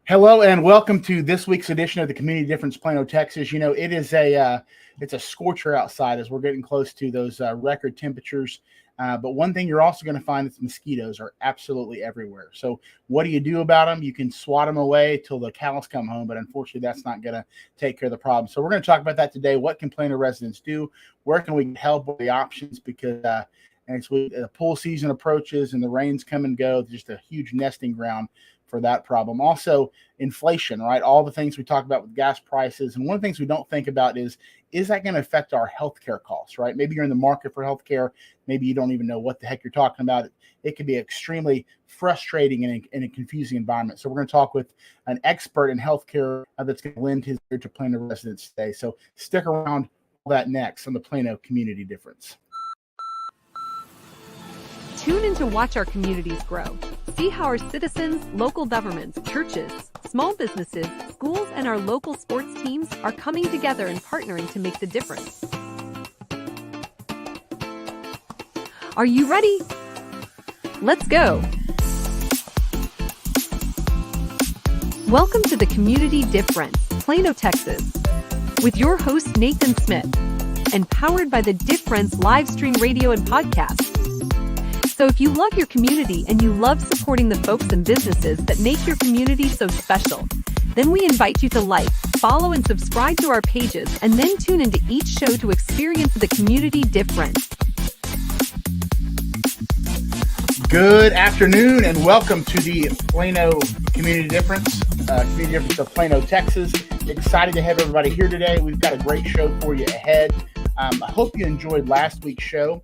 Hello and welcome to this week's edition of the Community Difference Plano, Texas. It is it's a scorcher outside as we're getting close to those record temperatures. But one thing you're also going to find is mosquitoes are absolutely everywhere. So what do you do about them? You can swat them away till the cows come home, but unfortunately that's not going to take care of the problem. So we're going to talk about that today. What can Plano residents do? Where can we help with the options? Because as the pool season approaches and the rains come and go, just a huge nesting ground for that problem. Also, inflation, right? All the things we talk about with gas prices. And one of the things we don't think about is that going to affect our healthcare costs, right? Maybe you're in the market for healthcare. Maybe you don't even know what the heck you're talking about. It can be extremely frustrating and a confusing environment. So we're going to talk with an expert in healthcare that's going to lend his ear to Plano residents today. So stick around, all that next on the Plano Community Difference. Tune in to watch our communities grow. See how our citizens, local governments, churches, small businesses, schools, and our local sports teams are coming together and partnering to make the difference. Are you ready? Let's go. Welcome to the Community Difference, Plano, Texas, with your host Nathan Smith, and powered by the Difference live stream radio and podcast. So if you love your community and you love supporting the folks and businesses that make your community so special, then we invite you to like, follow, and subscribe to our pages, and then tune into each show to experience the community difference. Good afternoon and welcome to the Plano Community Difference, Community Difference of Plano, Texas. Excited to have everybody here today. We've got a great show for you ahead. I hope you enjoyed last week's show.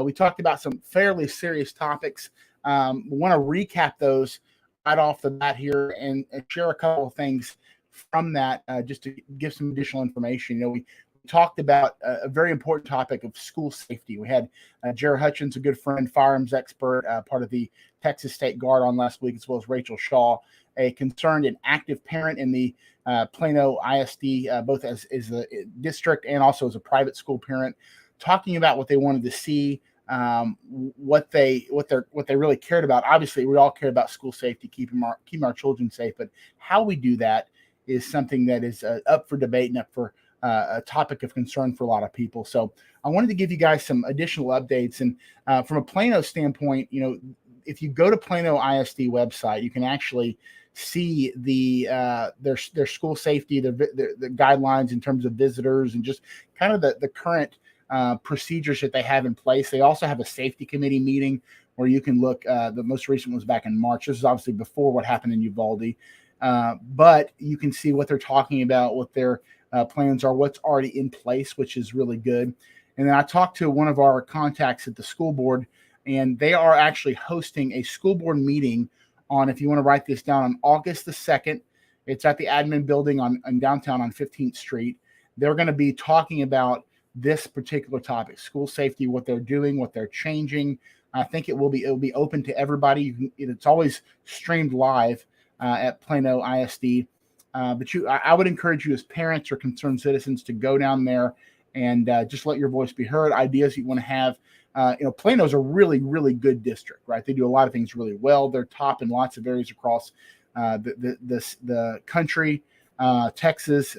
We talked about some fairly serious topics. We want to recap those right off the bat here and share a couple of things from that just to give some additional information. We talked about a very important topic of school safety. We had Jared Hutchins, a good friend, firearms expert, part of the Texas State Guard on last week, as well as Rachel Shaw, a concerned and active parent in the Plano ISD, both as a district and also as a private school parent, talking about what they wanted to see, what they really cared about. Obviously, we all care about school safety, keeping our children safe, but how we do that is something that is up for debate and up for a topic of concern for a lot of people. So I wanted to give you guys some additional updates. And from a Plano standpoint, if you go to Plano ISD website, you can actually see their school safety, the guidelines in terms of visitors, and just kind of the current procedures that they have in place. They also have a safety committee meeting where you can look. The most recent was back in March. This is obviously before what happened in Uvalde, but you can see what they're talking about, what their plans are, what's already in place, which is really good. And then I talked to one of our contacts at the school board, and they are actually hosting a school board meeting on, if you want to write this down, on August the 2nd. It's at the admin building in downtown on 15th Street. They're going to be talking about this particular topic, school safety, what they're doing, what they're changing. I think it will be open to everybody. It's always streamed live at Plano ISD. But I would encourage you as parents or concerned citizens to go down there and just let your voice be heard. Ideas you want to have. Plano's a really, really good district, right? They do a lot of things really well. They're top in lots of areas across the country. Texas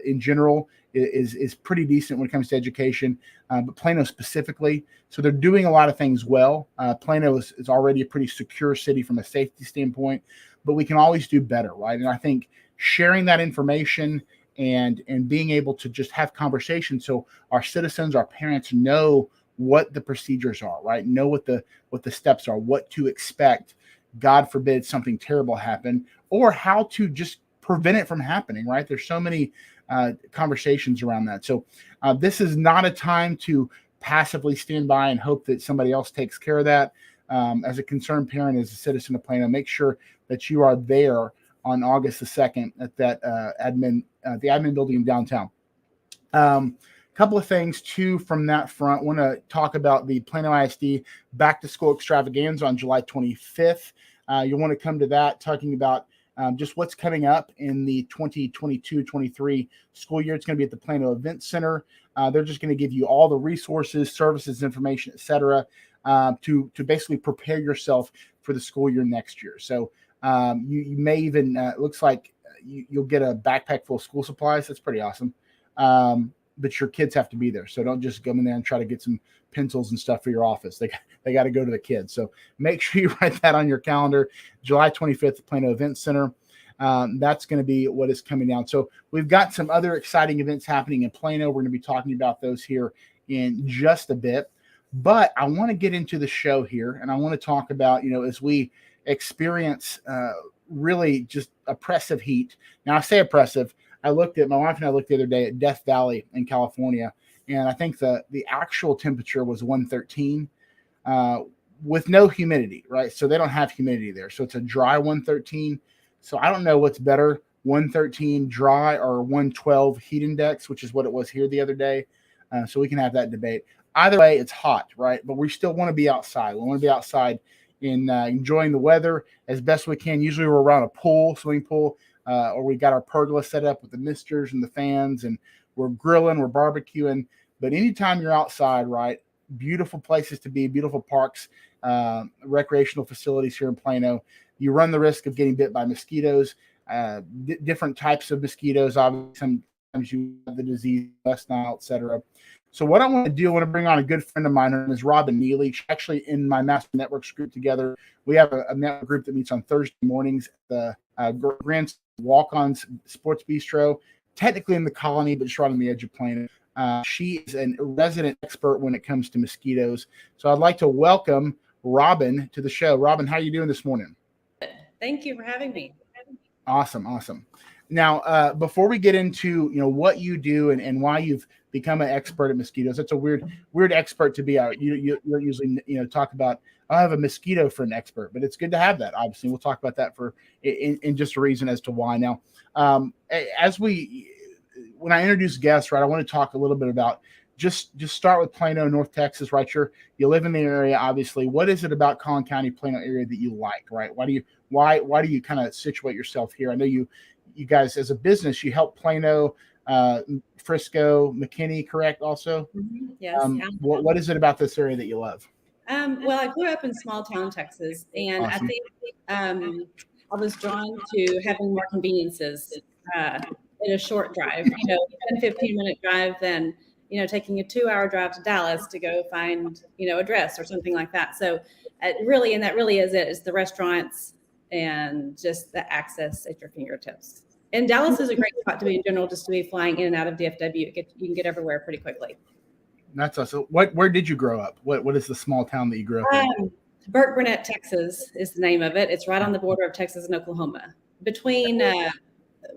in general is pretty decent when it comes to education, but Plano specifically. So they're doing a lot of things well. Plano is already a pretty secure city from a safety standpoint, but we can always do better, right? And I think sharing that information and being able to just have conversations so our citizens, our parents know what the procedures are, right? Know what the steps are, what to expect. God forbid something terrible happen, or how to just prevent it from happening, right? There's so many conversations around that. So this is not a time to passively stand by and hope that somebody else takes care of that. As a concerned parent, as a citizen of Plano, make sure that you are there on August the 2nd at that the admin building in downtown. Couple of things too from that front. Want to talk about the Plano ISD back to school extravaganza on July 25th. You'll want to come to that, talking about just what's coming up in the 2022-23 school year. It's going to be at the Plano Event Center. They're just going to give you all the resources, services, information, et cetera, to basically prepare yourself for the school year next year. So You may even looks like you'll get a backpack full of school supplies. That's pretty awesome. But your kids have to be there, so don't just go in there and try to get some pencils and stuff for your office. They got to go to the kids. So make sure you write that on your calendar. July 25th, at Plano Event Center. That's going to be what is coming down. So we've got some other exciting events happening in Plano. We're going to be talking about those here in just a bit. But I want to get into the show here, and I want to talk about, as we experience really just oppressive heat. Now, I say oppressive. My wife and I looked the other day at Death Valley in California, and I think the actual temperature was 113 with no humidity, right? So they don't have humidity there. So it's a dry 113. So I don't know what's better, 113 dry or 112 heat index, which is what it was here the other day. So we can have that debate. Either way, it's hot, right? But we still want to be outside. We want to be outside in enjoying the weather as best we can. Usually we're around a swimming pool, or we got our pergola set up with the misters and the fans, and we're grilling, we're barbecuing. But anytime you're outside, right, beautiful places to be, beautiful parks, recreational facilities here in Plano, you run the risk of getting bit by mosquitoes, different types of mosquitoes. Obviously, sometimes you have the disease, West Nile, etc. So what I want to do, I want to bring on a good friend of mine. Her name is Robin Neely. She's actually in my Master Networks group together. We have a network group that meets on Thursday mornings at the Grand Walk-Ons Sports Bistro, technically in the Colony, but just right on the edge of Plano. She is a resident expert when it comes to mosquitoes. So I'd like to welcome Robin to the show. Robin, how are you doing this morning? Thank you for having me. Awesome. Now, before we get into what you do and why you've become an expert at mosquitoes, that's a weird expert to be out. You don't usually talk about, I have a mosquito for an expert, but it's good to have that. Obviously, we'll talk about that in just a reason as to why. Now, when I introduce guests, right, I want to talk a little bit about just start with Plano, North Texas, right? You live in the area, obviously. What is it about Collin County, Plano area that you like, right? Why do you kind of situate yourself here? I know you guys as a business, you help Plano, Frisco, McKinney, correct? Also, yes. What is it about this area that you love? Well, I grew up in small town Texas, and Awesome. I think I was drawn to having more conveniences in a short drive. 10-15 minute drive than taking a 2-hour drive to Dallas to go find a dress or something like that. So that really is it. It's the restaurants and just the access at your fingertips. And Dallas is a great spot to be in general, just to be flying in and out of DFW. You can get everywhere pretty quickly. That's awesome. Where did you grow up? What is the small town that you grew up in? Burke Burnett, Texas is the name of it. It's right on the border of Texas and Oklahoma, between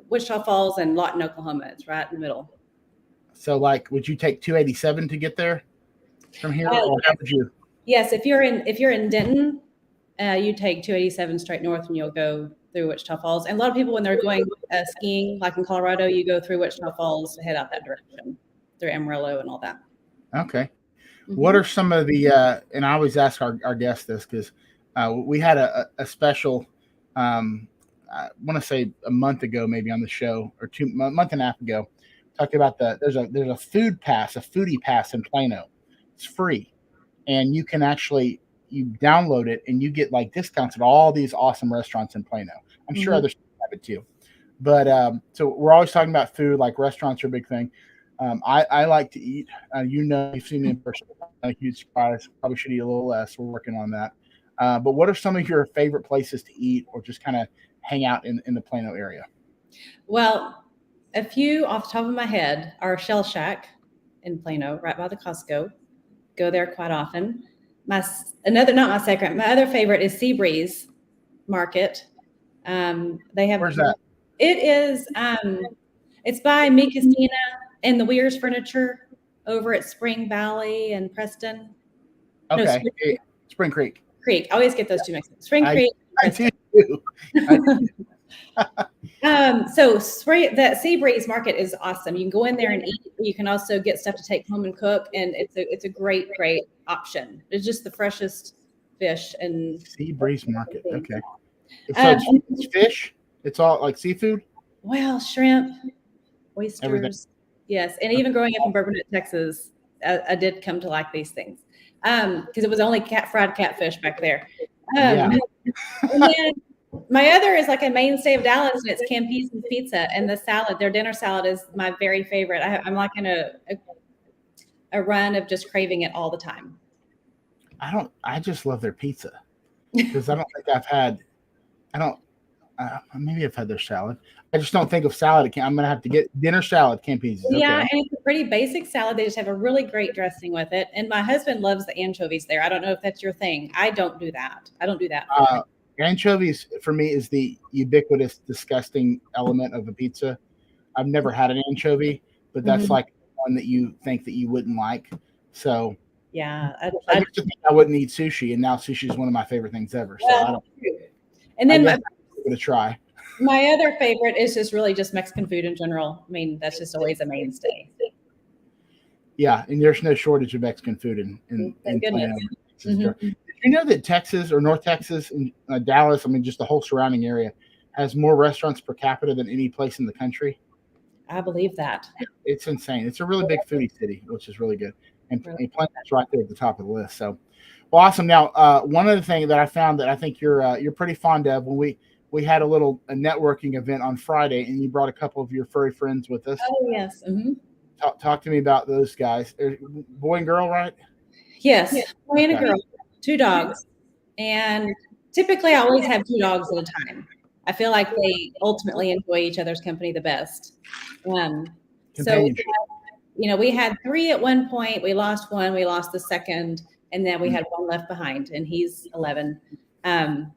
Wichita Falls and Lawton, Oklahoma. It's right in the middle. So, would you take 287 to get there from here, or how would you? Yes, if you're in Denton, you take 287 straight north, and you'll go through Wichita Falls. And a lot of people, when they're going skiing, like in Colorado, you go through Wichita Falls to head out that direction through Amarillo and all that. Okay. Mm-hmm. What are some of the, and I always ask our guests this because we had a special, I want to say a month ago, maybe on the show, or a month and a half ago, talking about there's a foodie pass in Plano. It's free. And you can you download it and you get discounts at all these awesome restaurants in Plano. I'm sure others have it too. But so we're always talking about food, restaurants are a big thing. I like to eat. You've seen me in person. A huge surprise. Probably should eat a little less. We're working on that. But what are some of your favorite places to eat or just kind of hang out in the Plano area? Well, a few off the top of my head are Shell Shack in Plano, right by the Costco. Go there quite often. My other favorite is Seabreeze Market. They have. Where's that? It is. It's by Me Castina and the Weirs Furniture over at Spring Valley and Preston. Okay, Spring Creek. I always get those two mixed up. Spring Creek. I do too. So that Seabreeze Market is awesome. You can go in there and eat. You can also get stuff to take home and cook, and it's a great option. It's just the freshest fish and Seabreeze Market. Okay. So it's fish. It's all like seafood. Well, shrimp, oysters. Everything. Yes, and even growing up in Bourbon, Texas, I did come to like these things because it was only fried catfish back there. Yeah. And then My other is like a mainstay of Dallas, and it's Campese's Pizza, and the salad. Their dinner salad is my very favorite. I'm like in a run of just craving it all the time. I just love their pizza because I don't think I've had. I don't. Maybe I've had their salad. I just don't think of salad. I'm gonna have to get dinner salad. Campese's. Yeah, Okay. and it's a pretty basic salad. They just have a really great dressing with it. And my husband loves the anchovies there. I don't know if that's your thing. I don't do that. I don't do that. Anchovies for me is the ubiquitous, disgusting element of a pizza. I've never had an anchovy, but that's like one that you think that you wouldn't like. So yeah, I used to think I wouldn't eat sushi, and now sushi is one of my favorite things ever. So I don't. And then I'm gonna try. My other favorite is just really just Mexican food in general. I mean, that's just always a mainstay. Yeah, and there's no shortage of Mexican food in Plano. Did you know that Texas or North Texas and Dallas, I mean, just the whole surrounding area, has more restaurants per capita than any place in the country? I believe that. It's insane. It's a really big foodie city, which is really good. And Plano's right there at the top of the list. So, well, awesome. Now, one other thing that I found that I think you're pretty fond of, when we had a networking event on Friday, and you brought a couple of your furry friends with us. Oh, yes. Talk to me about those guys. Boy and girl, right? Yes. Boy and a girl, 2 dogs. And typically I always have 2 dogs at a time. I feel like they ultimately enjoy each other's company the best. So, we had 3 at one point. We lost one. We lost the second. And then we had one left behind, and he's 11. And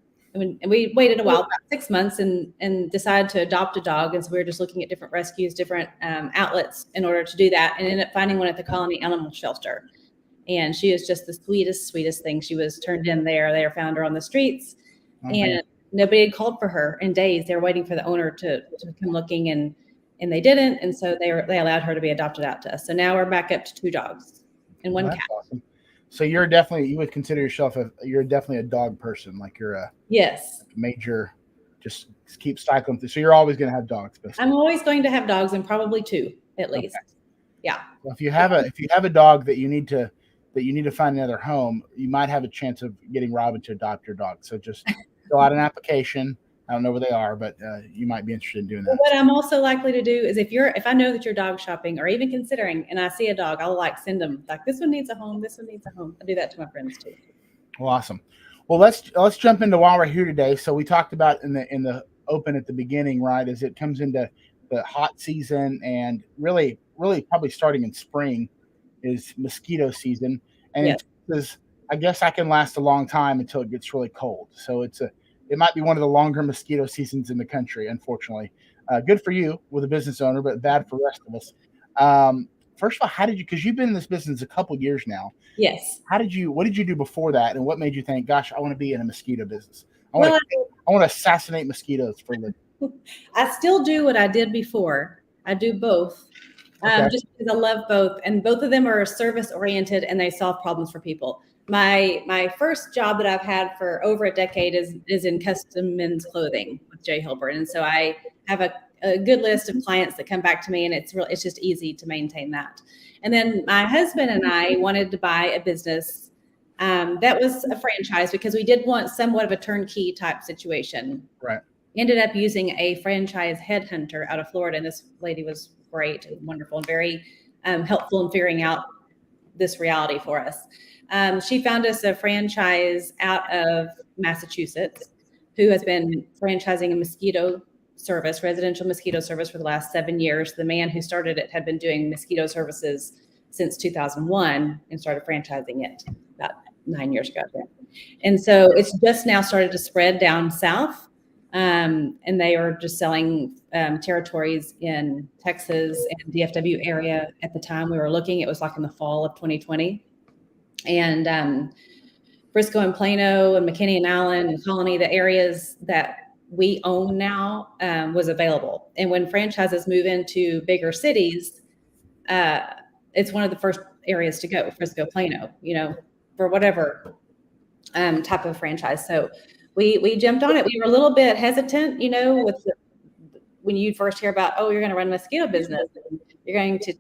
we waited a while, about 6 months, and decided to adopt a dog. And so we were just looking at different rescues, different outlets in order to do that, and ended up finding one at the Colony Animal Shelter. And she is just the sweetest thing. She was turned in there. They found her on the streets, and nobody had called for her in days. They were waiting for the owner to come looking, and they didn't. And so they allowed her to be adopted out to us. So now we're back up to 2 dogs and 1 cat. Awesome. So you would consider yourself you're definitely a dog person. Like you're a major, just keep cycling through. So you're always going to have dogs. Basically. I'm always going to have dogs, and probably 2 at least. Okay. Yeah. Well, if you have a dog that you need to find another home, you might have a chance of getting Robin to adopt your dog. So just fill out an application. I don't know where they are, but you might be interested in doing that. What I'm also likely to do is if I know that you're dog shopping or even considering, and I see a dog, I'll send them like, this one needs a home. This one needs a home. I do that to my friends too. Well, awesome. Well, let's jump into why we're here today. So we talked about in the open at the beginning, right? As it comes into the hot season, and really probably starting in spring is mosquito season. And I guess I can last a long time until it gets really cold. So it might be one of the longer mosquito seasons in the country, unfortunately. Good for you with a business owner, but bad for the rest of us. First of all, because you've been in this business a couple years now. Yes. What did you do before that? And what made you think, gosh, I want to be in a mosquito business? I want to assassinate mosquitoes for a living. I still do what I did before. I do both. Just because I love both, and both of them are service oriented, and they solve problems for people. My first job that I've had for over a decade is in custom men's clothing with Jay Hilburn, and so I have a good list of clients that come back to me, and it's just easy to maintain that. And then my husband and I wanted to buy a business that was a franchise, because we did want somewhat of a turnkey type situation. Right. Ended up using a franchise headhunter out of Florida, and this lady was great and wonderful and very helpful in figuring out this reality for us. She found us a franchise out of Massachusetts who has been franchising a mosquito service, residential mosquito service, for the last 7 years. The man who started it had been doing mosquito services since 2001 and started franchising it about 9 years ago. And so it's just now started to spread down south. And they are just selling territories in Texas and DFW area. At the time we were looking, it was like in the fall of 2020. And Frisco and Plano and McKinney and Allen and Colony, the areas that we own now, was available. And when franchises move into bigger cities, it's one of the first areas to go, Frisco, Plano, for whatever type of franchise. So we jumped on it. We were a little bit hesitant, when you first hear about, you're going to run a mosquito business, and you're going to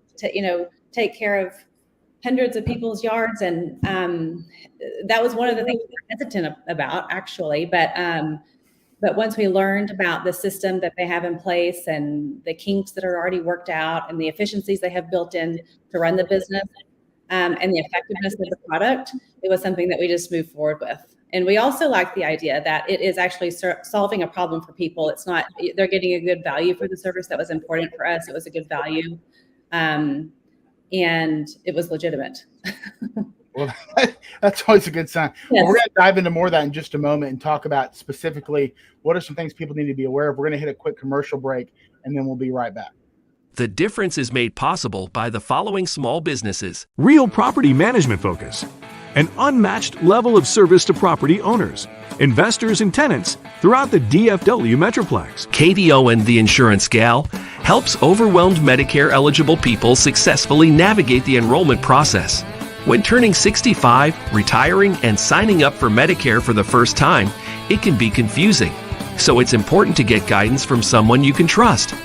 take care of hundreds of people's yards. And that was one of the things we were hesitant about, actually. But But once we learned about the system that they have in place and the kinks that are already worked out and the efficiencies they have built in to run the business, and the effectiveness of the product, it was something that we just moved forward with. And we also like the idea that it is actually solving a problem for people. It's not, they're getting a good value for the service. That was important for us. It was a good value. And it was legitimate. Well, that's always a good sign. Yes. Well, we're going to dive into more of that in just a moment and talk about specifically what are some things people need to be aware of. We're going to hit a quick commercial break, and then we'll be right back. The difference is made possible by the following small businesses. Real property management focus, an unmatched level of service to property owners, investors, and tenants throughout the DFW Metroplex. Katie Owen, the insurance gal, helps overwhelmed Medicare-eligible people successfully navigate the enrollment process. When turning 65, retiring, and signing up for Medicare for the first time, it can be confusing. So it's important to get guidance from someone you can trust.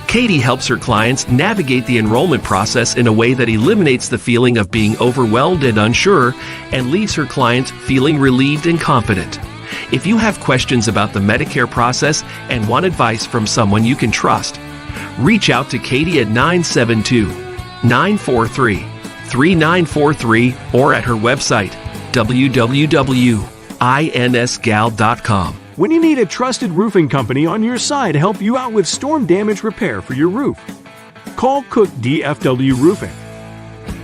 Katie helps her clients navigate the enrollment process in a way that eliminates the feeling of being overwhelmed and unsure and leaves her clients feeling relieved and confident. If you have questions about the Medicare process and want advice from someone you can trust, reach out to Katie at 972-943-3943 or at her website, www.insgal.com. When you need a trusted roofing company on your side to help you out with storm damage repair for your roof, call Cook DFW Roofing.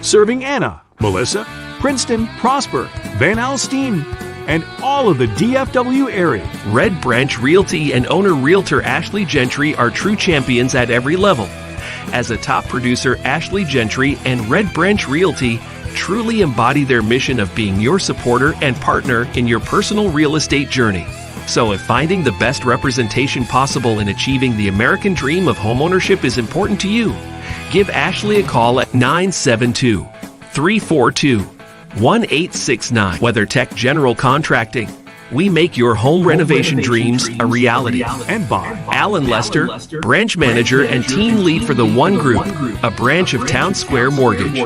Serving Anna, Melissa, Princeton, Prosper, Van Alstyne, and all of the DFW area. Red Branch Realty and owner realtor Ashley Gentry are true champions at every level. As a top producer, Ashley Gentry and Red Branch Realty truly embody their mission of being your supporter and partner in your personal real estate journey. So if finding the best representation possible in achieving the American dream of homeownership is important to you, give Ashley a call at 972-342-1869. WeatherTech General Contracting. We make your home renovation dreams a reality. And by Alan Lester, branch manager and team lead for the One Group, a branch of Town Square Mortgage.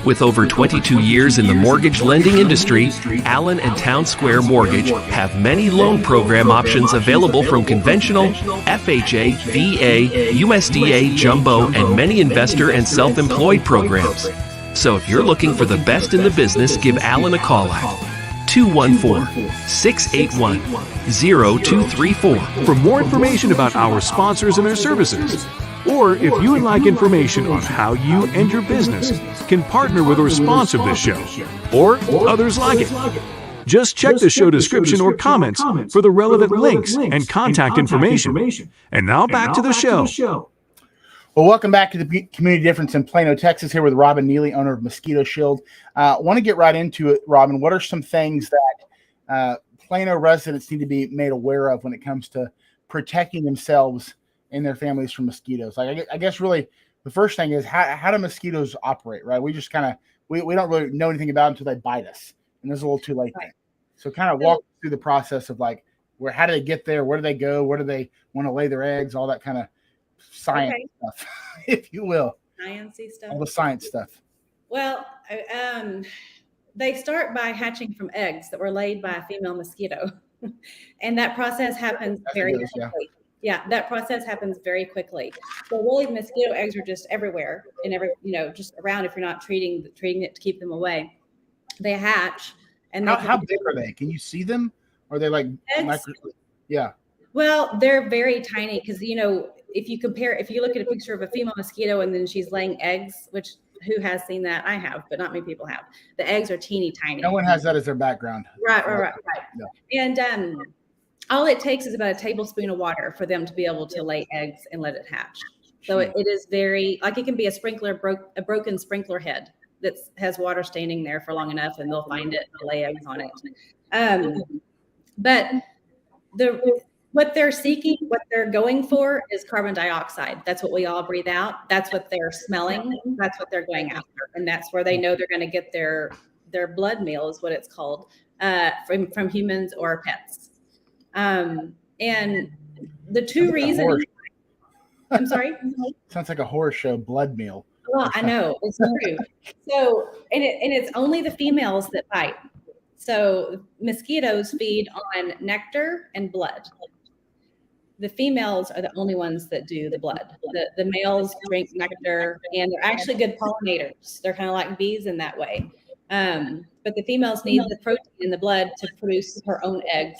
With over 22 years in the mortgage lending industry, Allen and Town Square Mortgage have many loan program options available from conventional, FHA, VA, USDA, jumbo, and many investor and self-employed programs. So if you're looking for the best in the business, give Allen a call at 214-681-0234. for more information about our sponsors and their services, or if you would like information on how you and your business can partner with or sponsor this show, or others like it, just check the show description or comments for the relevant links and contact information. And now back to the show. Well, welcome back to the Community Difference in Plano, Texas, here with Robin Neely, owner of Mosquito Shield. Want to get right into it, Robin. What are some things that Plano residents need to be made aware of when it comes to protecting themselves and their families from mosquitoes? Like, I guess really the first thing is how do mosquitoes operate, right? We just kind of, we don't really know anything about them until they bite us, and it's a little too late then. So kind of walk through the process of like, how do they get there? Where do they go? Where do they want to lay their eggs? All that kind of science stuff, if you will. Sciencey stuff. All the science stuff. Well, they start by hatching from eggs that were laid by a female mosquito. And that process happens very quickly. Yeah, that process happens very quickly. So really, mosquito eggs are just everywhere and just around if you're not treating it to keep them away. They hatch. And how big are they? Can you see them? Or are they like micro? Yeah. Well, they're very tiny because if you look at a picture of a female mosquito and then she's laying eggs, which who has seen that? I have, but not many people have. The eggs are teeny tiny. No one has that as their background. Right. Yeah. And all it takes is about a tablespoon of water for them to be able to lay eggs and let it hatch. So it is very, like, it can be a broken sprinkler head that has water standing there for long enough, and they'll find it and they'll lay eggs on it. But what they're seeking, what they're going for is carbon dioxide. That's what we all breathe out. That's what they're smelling. That's what they're going after. And that's where they know they're going to get their blood meal, is what it's called, from humans or pets. And the two reasons. I'm sorry? Sounds like a horror show, blood meal. Well, I know, it's true. So, and it's only the females that bite. So mosquitoes feed on nectar and blood. the females are the only ones that do the blood. The males drink nectar, and they're actually good pollinators. They're kind of like bees in that way. But the females need the protein in the blood to produce her own eggs,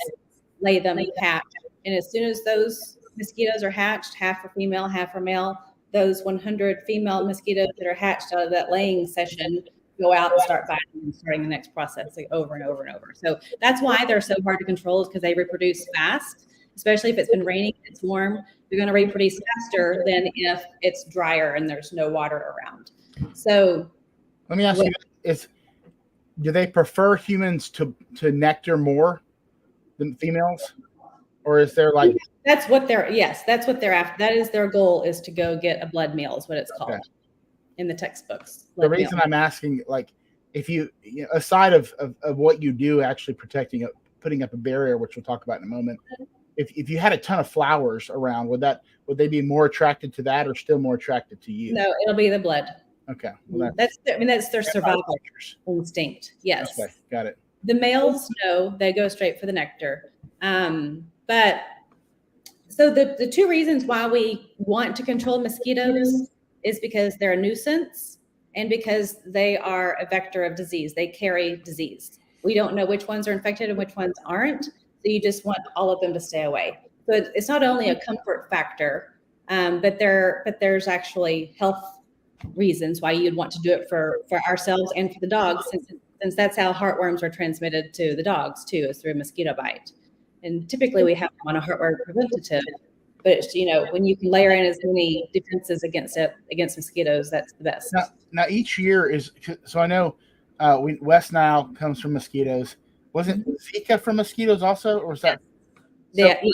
lay them, hatch. And as soon as those mosquitoes are hatched, half are female, half are male, those 100 female mosquitoes that are hatched out of that laying session go out and start biting and starting the next process, like over and over and over. So that's why they're so hard to control, is because they reproduce fast, especially if it's been raining, it's warm. They're going to reproduce faster than if it's drier and there's no water around. So let me ask you, do they prefer humans to nectar more than females? Or is there like... That's what they're after. That is their goal, is to go get a blood meal, is what it's called in the textbooks. The reason I'm asking, like, if you aside of what you do, actually putting up a barrier, which we'll talk about in a moment, if you had a ton of flowers around, would they be more attracted to that, or still more attracted to you? No, it'll be the blood. Okay. Well, that's their survival instinct. Yes. Okay, got it. The males, no, they go straight for the nectar. But so the two reasons why we want to control mosquitoes is because they're a nuisance and because they are a vector of disease. They carry disease. We don't know which ones are infected and which ones aren't. So you just want all of them to stay away. So it's not only a comfort factor, but there's actually health reasons why you'd want to do it for ourselves and for the dogs, since that's how heartworms are transmitted to the dogs too, is through a mosquito bite. And typically we have them on a heartworm preventative, but it's, when you can layer in as many defenses against mosquitoes, that's the best. Now each year is, so I know West Nile comes from mosquitoes. Wasn't Zika from mosquitoes also, or was that? Yes.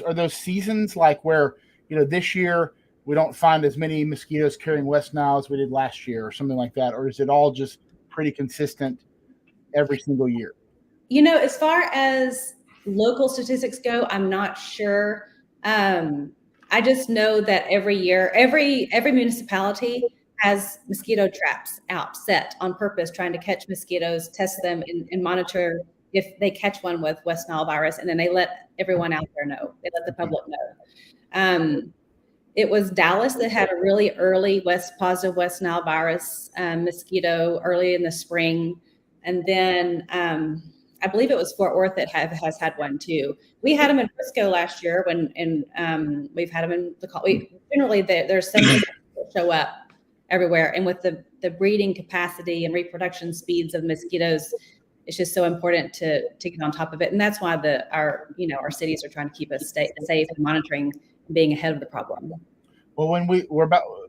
Are those seasons like where, this year we don't find as many mosquitoes carrying West Nile as we did last year, or something like that? Or is it all just pretty consistent every single year? As far as local statistics go, I'm not sure. I just know that every year, every municipality has mosquito traps set on purpose, trying to catch mosquitoes, test them, and monitor if they catch one with West Nile virus, and then they let everyone out there know. They let the public know. It was Dallas that had a really early positive West Nile virus mosquito early in the spring, and then I believe it was Fort Worth that has had one too. We had them in Frisco last year, and we've had them in generally there's some that show up everywhere, and with the breeding capacity and reproduction speeds of mosquitoes, it's just so important to get on top of it, and that's why our cities are trying to keep us safe and monitoring, and being ahead of the problem. Well,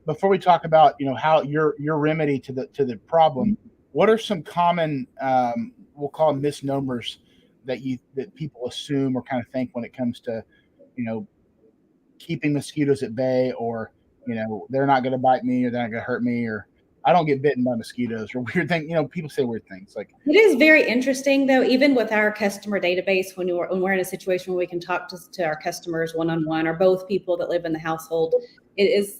before we talk about how your remedy to the problem, what are some common we'll call them misnomers that people assume or kind of think when it comes to keeping mosquitoes at bay, or they're not going to bite me, or they're not going to hurt me, or I don't get bitten by mosquitoes, or weird thing. People say weird things. Like, it is very interesting though, even with our customer database, when we're in a situation where we can talk to our customers one-on-one, or both people that live in the household, it is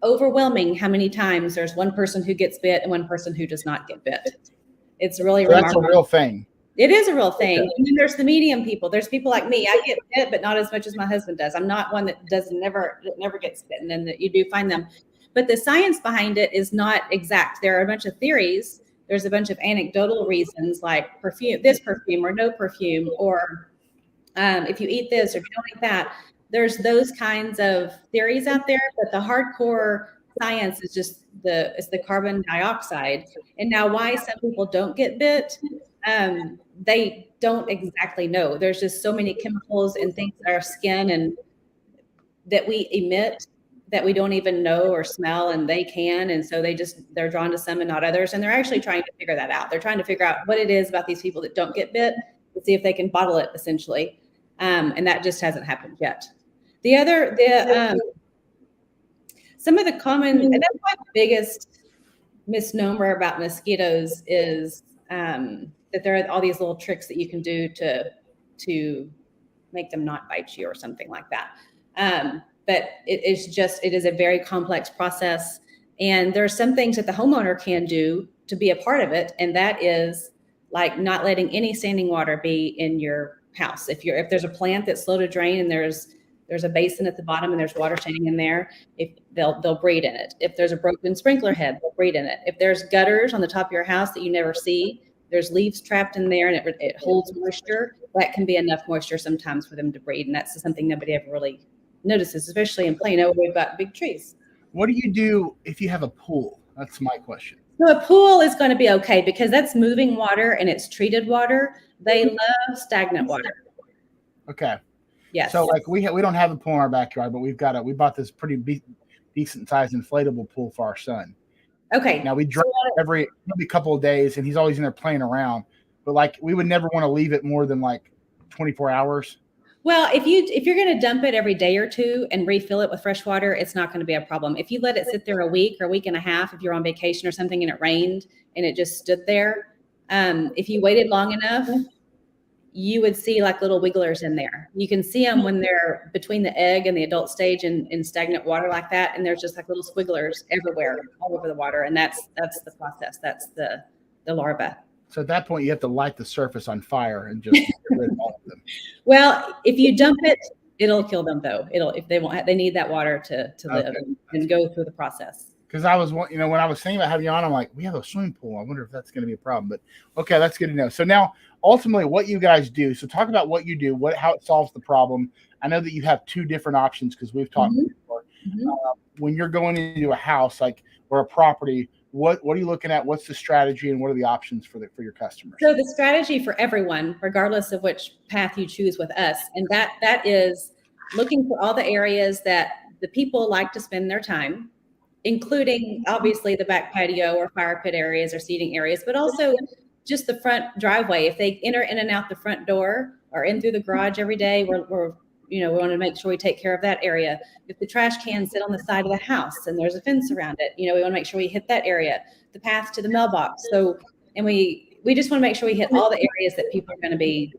overwhelming how many times there's one person who gets bit and one person who does not get bit. It's really remarkable. That's a real thing. It is a real thing. Okay. And then there's the medium people. There's people like me. I get bit, but not as much as my husband does. I'm not one that never gets bitten, and that you do find them. But the science behind it is not exact. There are a bunch of theories. There's a bunch of anecdotal reasons, like this perfume or no perfume, or if you eat this or if you don't eat that. There's those kinds of theories out there, but the hardcore science is just the carbon dioxide. And now why some people don't get bit, they don't exactly know. There's just so many chemicals and things in our skin and that we emit that we don't even know or smell, and they can. And so they're drawn to some and not others. And they're actually trying to figure that out. They're trying to figure out what it is about these people that don't get bit to see if they can bottle it, essentially. And that just hasn't happened yet. Some of the common, and that's my biggest misnomer about mosquitoes is that there are all these little tricks that you can do to make them not bite you or something like that. But it is a very complex process. And there are some things that the homeowner can do to be a part of it. And that is like not letting any standing water be in your house. If there's a plant that's slow to drain and there's there's a basin at the bottom and there's water standing in there, if they'll breed in it. If there's a broken sprinkler head, they'll breed in it. If there's gutters on the top of your house that you never see, there's leaves trapped in there and it holds moisture, that can be enough moisture sometimes for them to breed. And that's something nobody ever really notices, especially in Plano where we've got big trees. What do you do if you have a pool? That's my question. So a pool is going to be okay because that's moving water and it's treated water. They love stagnant water. Okay. Yes. So like we don't have a pool in our backyard, but we bought this pretty decent sized inflatable pool for our son. Okay. Now we drive every couple of days, and he's always in there playing around. But like we would never want to leave it more than like 24 hours. Well, if you're going to dump it every day or two and refill it with fresh water, it's not going to be a problem. If you let it sit there a week or a week and a half, if you're on vacation or something and it rained and it just stood there, if you waited long enough, you would see like little wigglers in there. You can see them when they're between the egg and the adult stage in stagnant water like that. And there's just like little squigglers everywhere, all over the water. And that's the process. That's the larva. So at that point, you have to light the surface on fire and just get rid of all of them. Well, if you dump it, it'll kill them though. They need that water to live and go through the process. Because I was, when I was thinking about having you on, I'm like, we have a swimming pool. I wonder if that's going to be a problem. But okay, that's good to know. So now, ultimately, what you guys do. So talk about what you do, how it solves the problem. I know that you have two different options because we've talked before. When you're going into a house or a property, what are you looking at? What's the strategy, and what are the options for your customers? So the strategy for everyone, regardless of which path you choose with us, and that is looking for all the areas that the people like to spend their time, including obviously the back patio or fire pit areas or seating areas, but also just the front driveway. If they enter in and out the front door or in through the garage every day, we want to make sure we take care of that area. If the trash cans sit on the side of the house and there's a fence around it, we want to make sure we hit that area, the path to the mailbox. So, and we just want to make sure we hit all the areas that people are going to be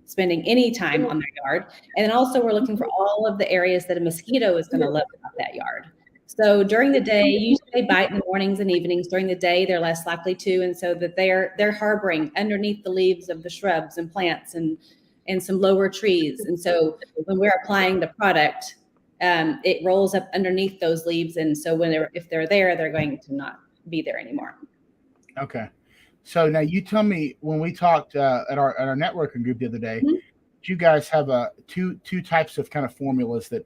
spending any time on their yard. And then also we're looking for all of the areas that a mosquito is going to live about that yard. So during the day, usually they bite in the mornings and evenings. During the day, they're less likely to, and so that they're harboring underneath the leaves of the shrubs and plants and some lower trees. And so when we're applying the product, it rolls up underneath those leaves, and so if they're there, they're going to not be there anymore. Okay. So now you tell me, when we talked at our networking group the other day, you guys have two types of kind of formulas that.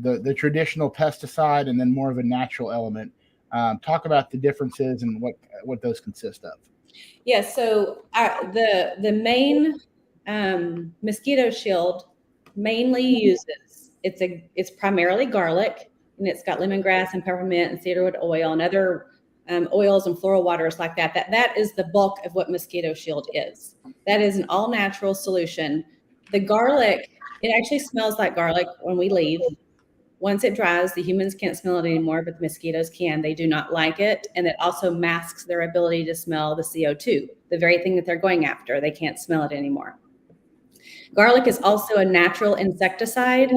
The traditional pesticide and then more of a natural element. Talk about the differences and what those consist of. Yeah, so the main mosquito shield mainly uses it's primarily garlic, and it's got lemongrass and peppermint and cedarwood oil and other oils and floral waters like that. That is the bulk of what mosquito shield is. That is an all natural solution. The garlic, it actually smells like garlic when we leave. Once it dries, the humans can't smell it anymore, but the mosquitoes can. They do not like it. And it also masks their ability to smell the CO2, the very thing that they're going after. They can't smell it anymore. Garlic is also a natural insecticide.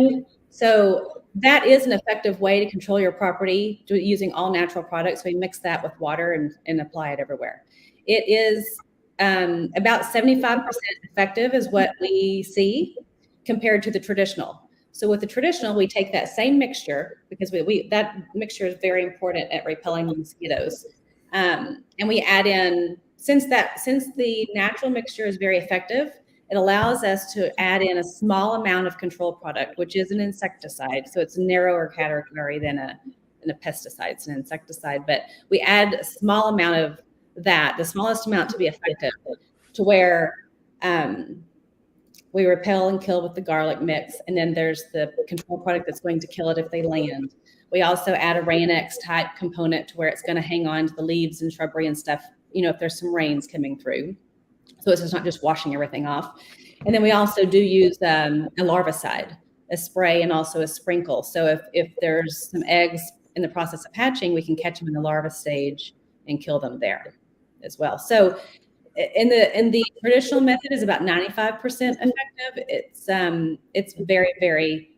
So that is an effective way to control your property using all natural products. We mix that with water and apply it everywhere. It is about 75% effective is what we see compared to the traditional. So with the traditional, we take that same mixture because that mixture is very important at repelling the mosquitoes. And we add in, since the natural mixture is very effective, it allows us to add in a small amount of control product, which is an insecticide. So it's a narrower category than a pesticide. It's an insecticide, but we add a small amount of that, the smallest amount to be effective, to where we repel and kill with the garlic mix. And then there's the control product that's going to kill it if they land. We also add a Rain-X type component to where it's going to hang on to the leaves and shrubbery and stuff, if there's some rains coming through. So it's not just washing everything off. And then we also do use a larvicide, a spray, and also a sprinkle. So if there's some eggs in the process of hatching, we can catch them in the larva stage and kill them there as well. So in the traditional method is about 95% effective. It's very, very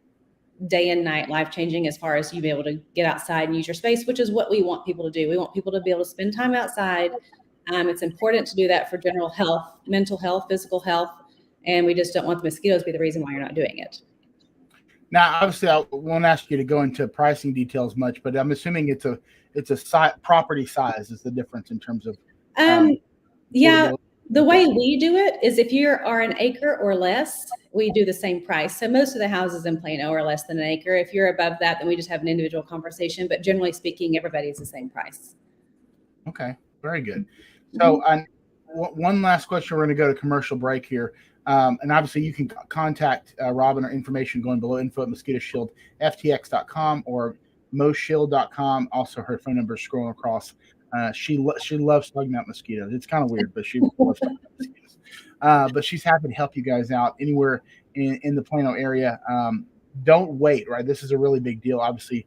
day and night life-changing as far as you be able to get outside and use your space, which is what we want people to do. We want people to be able to spend time outside. It's important to do that for general health, mental health, physical health, and we just don't want the mosquitoes to be the reason why you're not doing it. Now, obviously, I won't ask you to go into pricing details much, but I'm assuming it's a property size is the difference in terms of. Yeah, affordability. the way we do it is if you are an acre or less, we do the same price. So most of the houses in Plano are less than an acre. If you're above that, then we just have an individual conversation. But generally speaking, everybody's the same price. Okay, very good. So, one last question. We're going to go to commercial break here. And obviously, you can contact Robin or information going below info@mosquitoshieldftx.com or moshield.com. Also, her phone number is scrolling across. She loves slugging out mosquitoes. It's kind of weird, but she loves slugging out mosquitoes. But she's happy to help you guys out anywhere in the Plano area. Don't wait, right? This is a really big deal, obviously,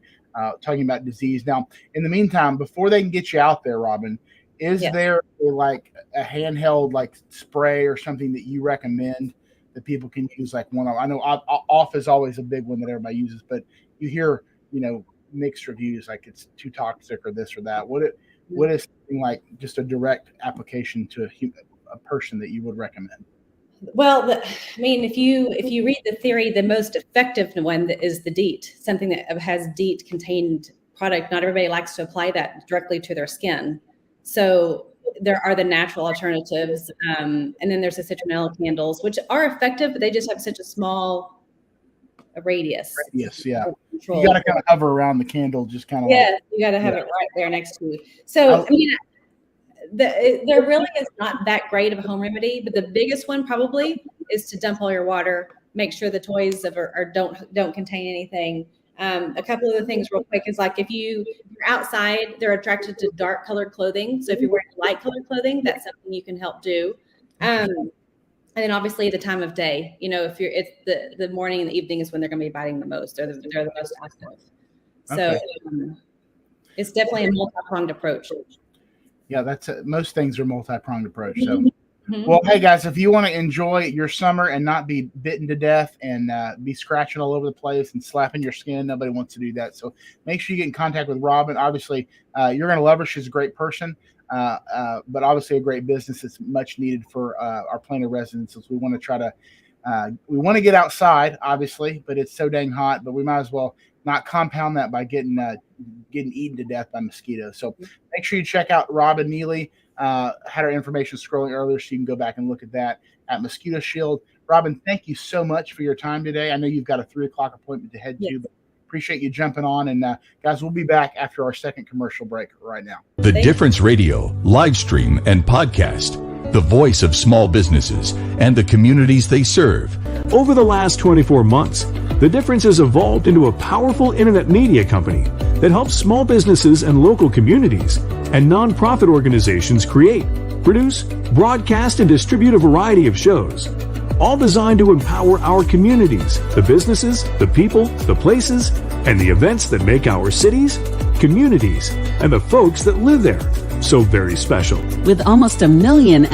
talking about disease. Now, in the meantime, before they can get you out there, Robin, is there a handheld spray or something that you recommend that people can use? Like one of, I know off is always a big one that everybody uses, but you hear mixed reviews like it's too toxic or this or that. What is something like just a direct application to a person that you would recommend? Well, if you read the theory, the most effective one is the DEET, something that has DEET contained product. Not everybody likes to apply that directly to their skin. So there are the natural alternatives. And then there's the citronella candles, which are effective, but they just have such a small radius. Yes, yeah. You got to kind of hover around the candle, just kind of. Yeah, you got to have it right there next to you. So, there really is not that great of a home remedy, but the biggest one probably is to dump all your water. Make sure the toys don't contain anything. A couple of the things real quick is like if you're outside, they're attracted to dark colored clothing. So if you're wearing light colored clothing, that's something you can help do. And then obviously the time of day, if it's the morning and the evening is when they're going to be biting the most, or they're the most active. So it's definitely a multi-pronged approach. Yeah, most things are multi-pronged approach. So, well, hey guys, if you want to enjoy your summer and not be bitten to death and be scratching all over the place and slapping your skin, nobody wants to do that. So make sure you get in contact with Robin. Obviously, you're going to love her. She's a great person. But obviously a great business that's much needed for our Plano residents. As we want to try to get outside, obviously, but it's so dang hot. But we might as well not compound that by getting eaten to death by mosquitoes. So make sure you check out Robin Neely. Had her information scrolling earlier, so you can go back and look at that at Mosquito Shield. Robin, thank you so much for your time today. I know you've got a 3:00 appointment to head to, but appreciate you jumping on. And guys, we'll be back after our second commercial break right now. The Difference Radio, live stream, and podcast. The voice of small businesses and the communities they serve. Over the last 24 months, The Difference has evolved into a powerful internet media company that helps small businesses and local communities and nonprofit organizations create, produce, broadcast, and distribute a variety of shows, all designed to empower our communities, the businesses, the people, the places, and the events that make our cities, communities, and the folks that live there so very special. With almost 1.5 million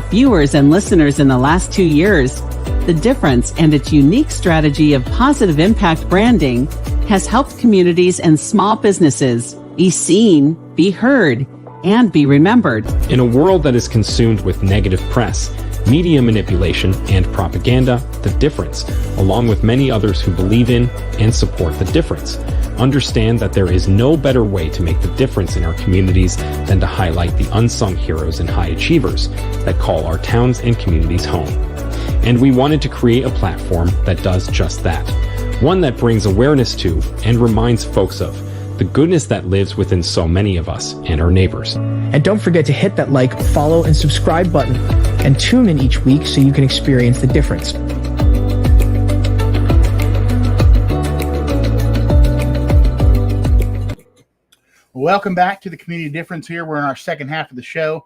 viewers and listeners in the last 2 years, The Difference and its unique strategy of positive impact branding has helped communities and small businesses be seen, be heard, and be remembered. In a world that is consumed with negative press, media manipulation, and propaganda, The Difference, along with many others who believe in and support The Difference, understand that there is no better way to make the difference in our communities than to highlight the unsung heroes and high achievers that call our towns and communities home. And we wanted to create a platform that does just that. One that brings awareness to and reminds folks of the goodness that lives within so many of us and our neighbors. And don't forget to hit that like, follow, and subscribe button, and tune in each week so you can experience the difference. Welcome back to the Community Difference here. We're in our second half of the show.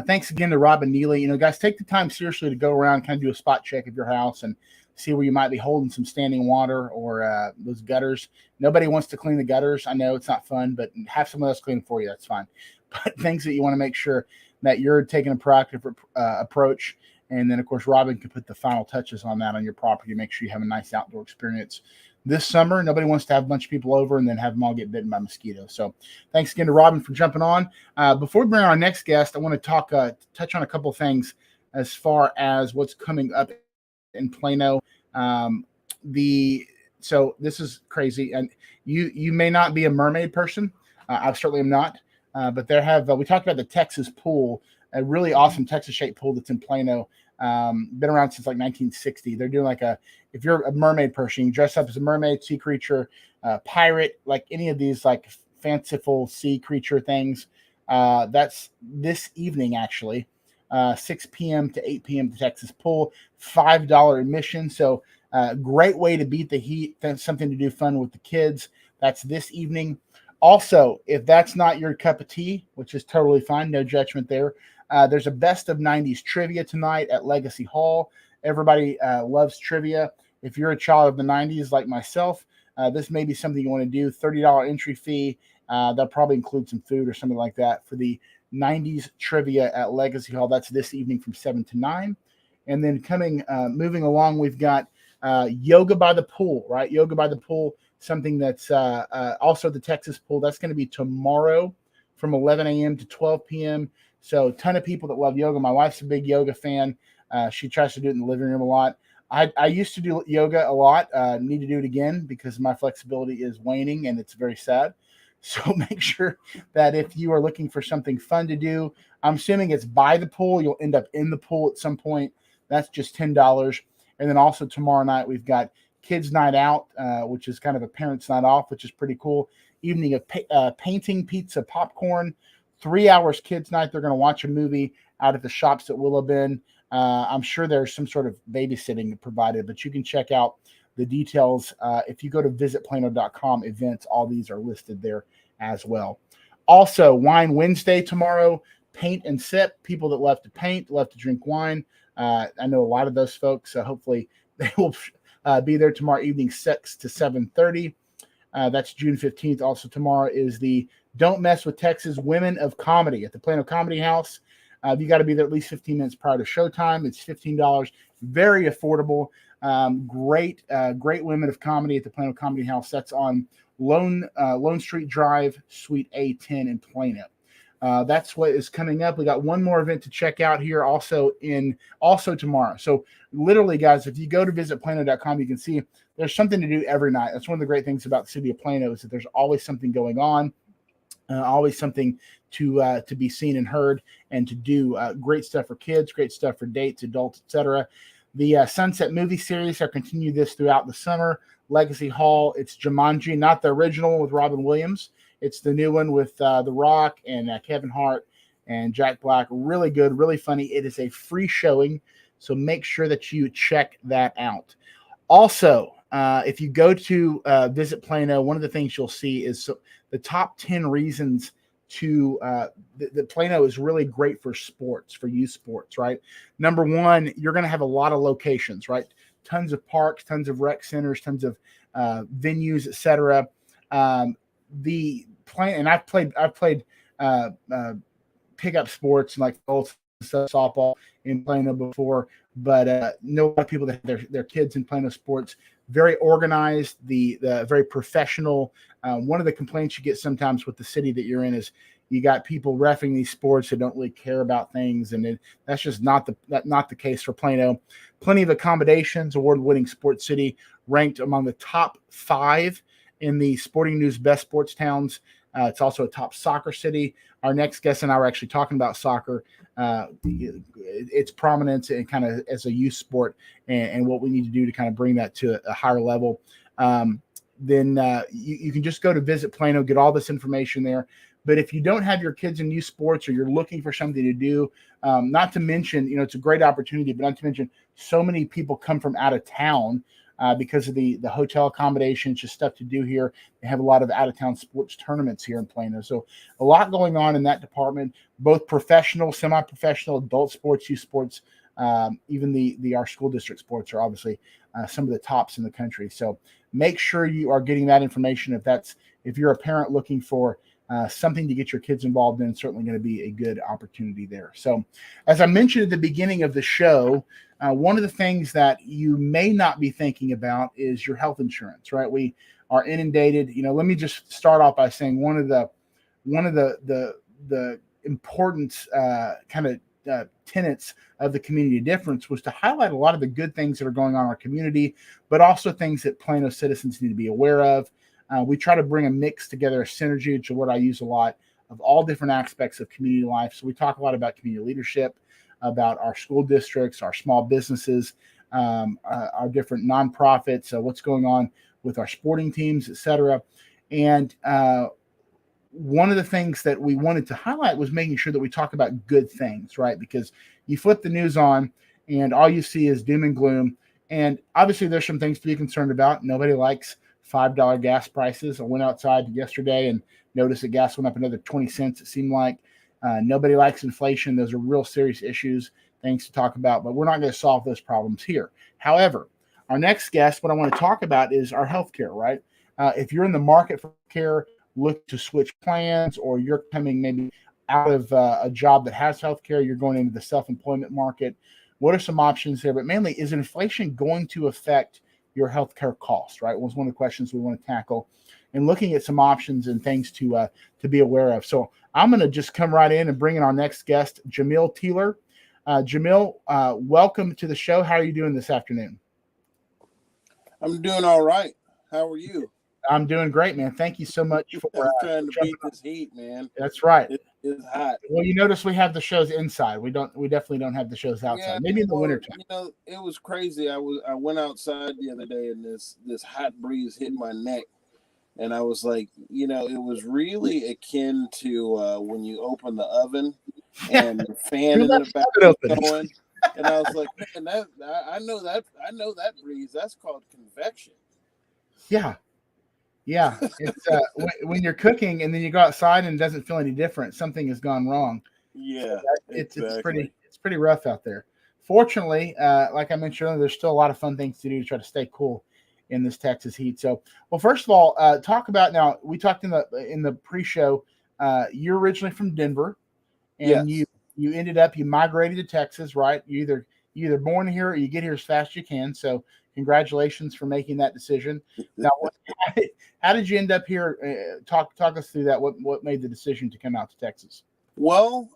Thanks again to Robin Neely. Guys, take the time seriously to go around, kind of do a spot check of your house and see where you might be holding some standing water or those gutters. Nobody wants to clean the gutters. I know it's not fun, but have someone else clean for you. That's fine. But things that you want to make sure that you're taking a proactive approach. And then, of course, Robin can put the final touches on that on your property. Make sure you have a nice outdoor experience this summer. Nobody wants to have a bunch of people over and then have them all get bitten by mosquitoes. So thanks again to Robin for jumping on. Before we bring our next guest, I want to touch on a couple things as far as what's coming up in Plano. The So this is crazy. And you may not be a mermaid person. I certainly am not. But there have we talked about the Texas pool, a really awesome Texas shaped pool that's in Plano. Been around since like 1960. They're doing like if you're a mermaid person, you dress up as a mermaid, sea creature, pirate, like any of these like fanciful sea creature things. That's this evening, actually, 6 p.m. to 8 p.m. at the Texas pool, $5 admission. So great way to beat the heat. That's something to do fun with the kids. That's this evening. Also, if that's not your cup of tea, which is totally fine, no judgment there, there's a best of 90s trivia tonight at Legacy Hall. Everybody loves trivia. If you're a child of the 90s like myself, this may be something you want to do. $30 entry fee. They'll probably include some food or something like that for the 90s trivia at Legacy Hall. That's this evening from 7 to 9. And then moving along, we've got yoga by the pool, right? Yoga by the pool, something that's also the Texas pool. That's going to be tomorrow from 11 a.m. to 12 p.m. So a ton of people that love yoga. My wife's a big yoga fan. She tries to do it in the living room a lot. I used to do yoga a lot. Need to do it again because my flexibility is waning and it's very sad. So make sure that if you are looking for something fun to do, I'm assuming it's by the pool. You'll end up in the pool at some point. That's just $10. And then also tomorrow night, we've got Kids Night Out, which is kind of a parents' night off, which is pretty cool. Evening of painting, pizza, popcorn, 3 hours kids' night. They're going to watch a movie out at the shops at Willow Bend. I'm sure there's some sort of babysitting provided, but you can check out the details. If you go to visitplano.com events, all these are listed there as well. Also, Wine Wednesday tomorrow, paint and sip. People that love to paint, love to drink wine. I know a lot of those folks, so hopefully they will be there tomorrow evening, 6 to 7:30. That's June 15th. Also tomorrow is the Don't Mess with Texas Women of Comedy at the Plano Comedy House. You got to be there at least 15 minutes prior to showtime. It's $15, very affordable. Great Women of Comedy at the Plano Comedy House. That's on Lone Street Drive, Suite A10 in Plano. That's what is coming up. We got one more event to check out here also tomorrow. So literally, guys, if you go to visitplano.com, you can see there's something to do every night. That's one of the great things about the city of Plano is that there's always something going on, always something to be seen and heard and to do. Great stuff for kids, great stuff for dates, adults, etc. The Sunset movie series are continue this throughout the summer. Legacy Hall, it's Jumanji, not the original one with Robin Williams. It's the new one with The Rock and Kevin Hart and Jack Black. Really good, really funny. It is a free showing, so make sure that you check that out. Also, if you go to Visit Plano, one of the things you'll see is the top 10 reasons to that Plano is really great for sports, for youth sports, right? Number one, you're going to have a lot of locations, right? Tons of parks, tons of rec centers, tons of venues, etc. The play, and I've played pickup sports like softball in Plano before, but know a lot of people that have their kids in Plano sports. Very organized, the very professional. One of the complaints you get sometimes with the city that you're in is you got people reffing these sports that don't really care about things, and that's just not the case for Plano. Plenty of accommodations. Award-winning sports city, ranked among the top 5 in the Sporting News Best Sports Towns. It's also a top soccer city. Our next guest and I were actually talking about soccer, its prominence and kind of as a youth sport, and what we need to do to kind of bring that to a higher level. Then you can just go to Visit Plano, get all this information there. But if you don't have your kids in youth sports or you're looking for something to do, not to mention, it's a great opportunity, but not to mention so many people come from out of town because of the hotel accommodations, just stuff to do here. They have a lot of out-of-town sports tournaments here in Plano. So a lot going on in that department, both professional, semi-professional, adult sports, youth sports, even our school district sports are obviously some of the tops in the country. So make sure you are getting that information. If you're a parent looking for something to get your kids involved in, it's certainly going to be a good opportunity there. So as I mentioned at the beginning of the show, one of the things that you may not be thinking about is your health insurance, right? We are inundated. Let me just start off by saying one of the important kind of tenets of the community difference was to highlight a lot of the good things that are going on in our community, but also things that Plano citizens need to be aware of. We try to bring a mix together, a synergy, which is what I use a lot, of all different aspects of community life. So we talk a lot about community leadership, about our school districts, our small businesses, our different nonprofits, what's going on with our sporting teams, etc. And one of the things that we wanted to highlight was making sure that we talk about good things, right? Because you flip the news on and all you see is doom and gloom. And obviously there's some things to be concerned about. Nobody likes $5 gas prices. I went outside yesterday and noticed that gas went up another 20 cents, it seemed like. Nobody likes inflation. Those are real serious issues, things to talk about, but we're not going to solve those problems here. However, our next guest, what I want to talk about is our healthcare, right? If you're in the market for care, look to switch plans, or you're coming maybe out of a job that has healthcare, you're going into the self-employment market. What are some options there? But mainly, is inflation going to affect your healthcare costs, right? Was one of the questions we want to tackle, and looking at some options and things to be aware of. So I'm going to just come right in and bring in our next guest, Jamil Teeler. Jamil, welcome to the show. How are you doing this afternoon? I'm doing all right. How are you? I'm doing great, man. Thank you so much for trying to beat this heat, man. That's right. It's hot. Well, you notice we have the shows inside. We definitely don't have the shows outside. Yeah, maybe in the wintertime. It was crazy. I went outside the other day and this hot breeze hit my neck, and I was like, it was really akin to when you open the oven and the fan in the back is going. And I was like, man, I know that breeze. That's called convection. Yeah. Yeah, it's when you're cooking and then you go outside and it doesn't feel any different. Something has gone wrong. Yeah, exactly. It's pretty rough out there. Fortunately, like I mentioned earlier, there's still a lot of fun things to do to try to stay cool in this Texas heat. So, well, first of all, talk about now. We talked in the pre-show. You're originally from Denver, and yes. you ended up you migrated to Texas, right? You either born here or you get here as fast as you can. So, congratulations for making that decision. Now, how did you end up here? Talk us through that. What made the decision to come out to Texas? Well,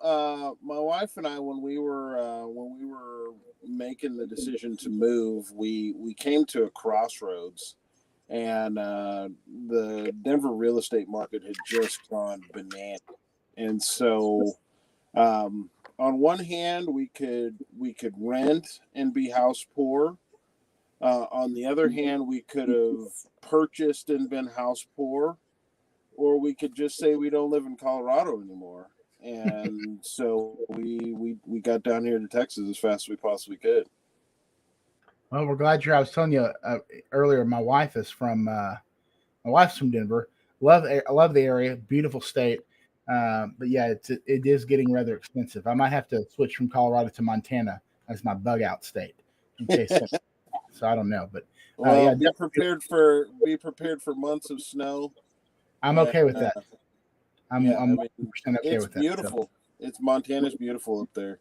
my wife and I, when we were making the decision to move, we came to a crossroads, and the Denver real estate market had just gone bananas, and so on one hand, we could rent and be house poor. On the other hand, we could have purchased and been house poor, or we could just say we don't live in Colorado anymore. And so we got down here to Texas as fast as we possibly could. Well, we're glad you're. I was telling you earlier, my wife's from Denver. I love the area, beautiful state. But yeah, it is getting rather expensive. I might have to switch from Colorado to Montana as my bug out state in case. So I don't know, but be prepared for months of snow. I'm okay with that. I'm 100% okay with that. It's beautiful. So. Montana's beautiful up there.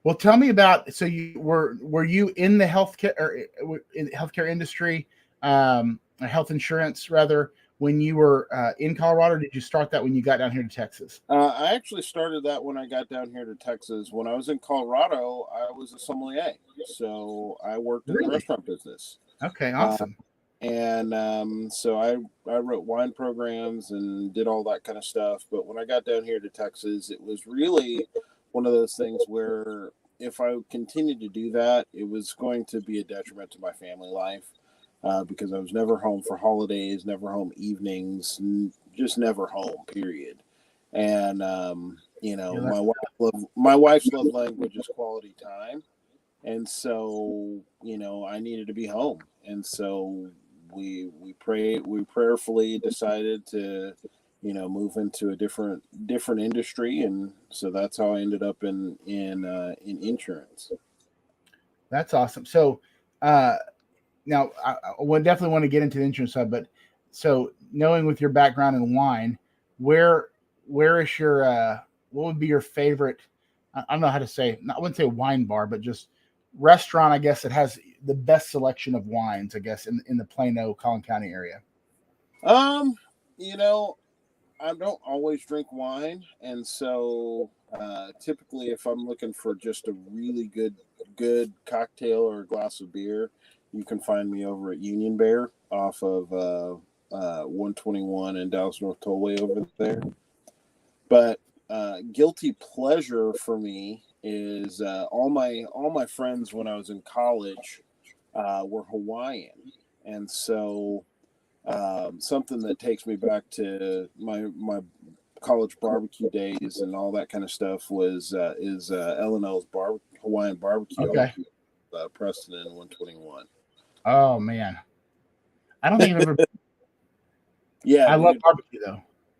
Well, tell me about. So you were you in the healthcare industry, health insurance rather, when you were in Colorado? Or did you start that when you got down here to Texas? I actually started that when I got down here to Texas. When I was in Colorado, I was a sommelier, so I worked in the restaurant business. Okay, awesome. So I wrote wine programs and did all that kind of stuff. But when I got down here to Texas, it was really one of those things where if I continued to do that, it was going to be a detriment to my family life. Because I was never home for holidays, never home evenings, just never home, period. And, my wife's love language is quality time. And so, I needed to be home. And so we prayerfully decided to, move into a different industry. And so that's how I ended up in insurance. That's awesome. So, now, I would definitely want to get into the insurance side, but so knowing with your background in wine, where is your what would be your favorite? I don't know how to say. I wouldn't say wine bar, but just restaurant, I guess, that has the best selection of wines, I guess, in the Plano, Collin County area. I don't always drink wine, and so typically, if I'm looking for just a really good cocktail or a glass of beer, you can find me over at Union Bear off of 121 and Dallas North Tollway over there. But guilty pleasure for me is all my friends when I was in college were Hawaiian, and so something that takes me back to my college barbecue days and all that kind of stuff was is L&L's Hawaiian barbecue. Okay. Preston and 121. Oh man, I don't think I've ever. Yeah, I love barbecue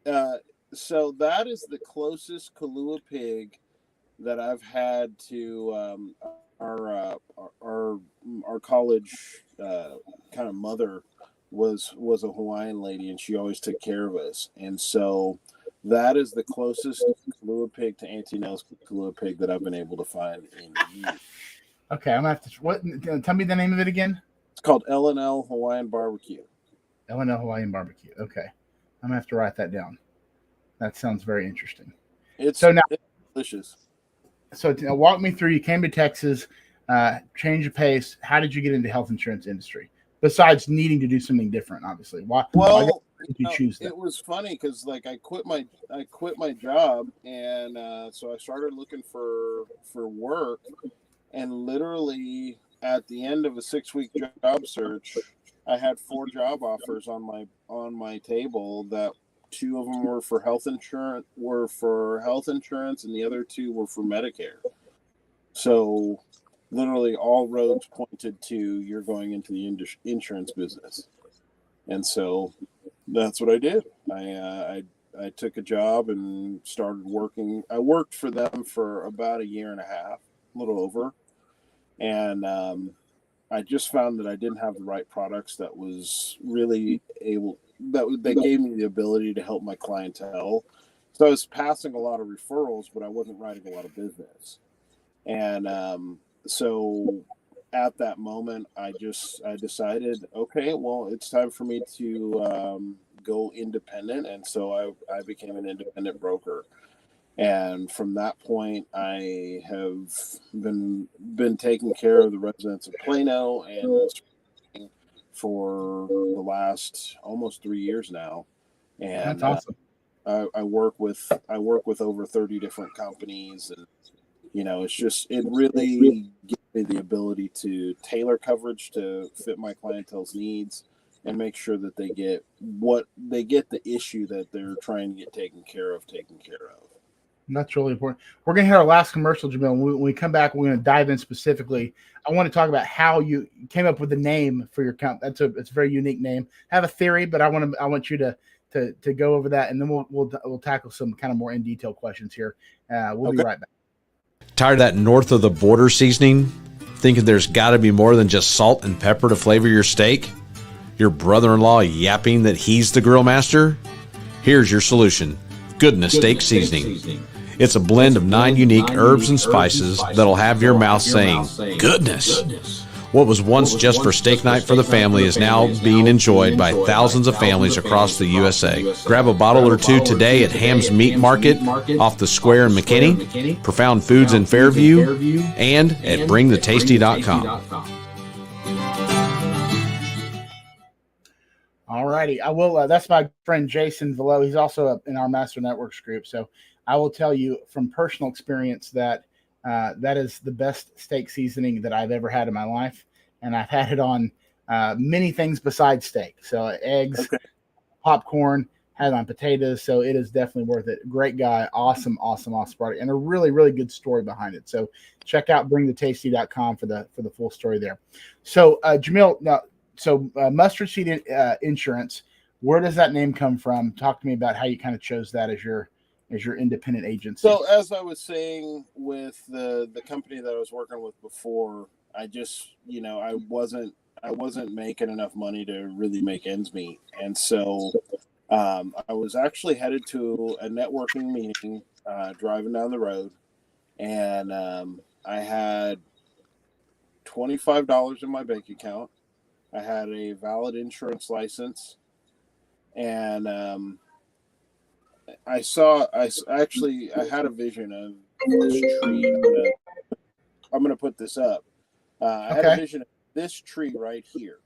though. So that is the closest Kahlua pig that I've had to our college kind of mother was a Hawaiian lady, and she always took care of us. And so that is the closest Kahlua pig to Auntie Nell's Kahlua pig that I've been able to find in years. Okay, I'm gonna have to. What? Tell me the name of it again. It's called L&L Hawaiian Barbecue. L&L Hawaiian Barbecue. Okay, I'm gonna have to write that down. That sounds very interesting. It's delicious. So walk me through. You came to Texas, change of pace. How did you get into the health insurance industry? Besides needing to do something different, obviously. Why did you choose that? It was funny because like I quit my job, and so I started looking for work, and literally at the end of a 6-week job search, I had 4 job offers on my table. That 2 of them were for health insurance, and the other 2 were for Medicare. So literally all roads pointed to you're going into the insurance business. And so that's what I did. I took a job and started working. I worked for them for about 1.5 years, a little over. And I just found that I didn't have the right products that was really that gave me the ability to help my clientele. So I was passing a lot of referrals, but I wasn't writing a lot of business. And so at that moment, I decided, okay, well, it's time for me to go independent. And so I became an independent broker. And from that point, I have been taking care of the residents of Plano and for the last almost 3 years now. And that's awesome. I work with over 30 different companies, and it really gives me the ability to tailor coverage to fit my clientele's needs and make sure that they get the issue that they're trying to get taken care of. That's really important. We're going to hear our last commercial, Jamil. When we come back, we're going to dive in specifically. I want to talk about how you came up with the name for your company. It's a very unique name. I have a theory, but I want you to go over that, and then we'll tackle some kind of more in detail questions here. We'll be right back. Tired of that north of the border seasoning? Thinking there's got to be more than just salt and pepper to flavor your steak? Your brother-in-law yapping that he's the grill master? Here's your solution. Goodness Steak Seasoning. It's a blend of 9 unique herbs and spices that'll have your mouth saying, goodness. What was once just for steak night for the family is now being enjoyed by thousands of families across the USA. Grab a bottle or 2 today at Ham's Meat Market off the square in McKinney, Profound Foods in Fairview, and at bringthetasty.com. All righty. I will. That's my friend Jason Velo. He's also in our Master Networks group. So I will tell you from personal experience that that is the best steak seasoning that I've ever had in my life. And I've had it on many things besides steak. So eggs, popcorn, had it on potatoes. So it is definitely worth it. Great guy. Awesome product. And a really, really good story behind it. So check out bringthetasty.com for the full story there. So Jamil, now, Mustard Seed Insurance, where does that name come from? Talk to me about how you kind of chose that as your independent agency. So as I was saying with the company that I was working with before, I just, I wasn't making enough money to really make ends meet. And so I was actually headed to a networking meeting, driving down the road, and I had $25 in my bank account. I had a valid insurance license, and I had a vision of this tree. I'm gonna put this up. I had a Okay. vision of this tree right here,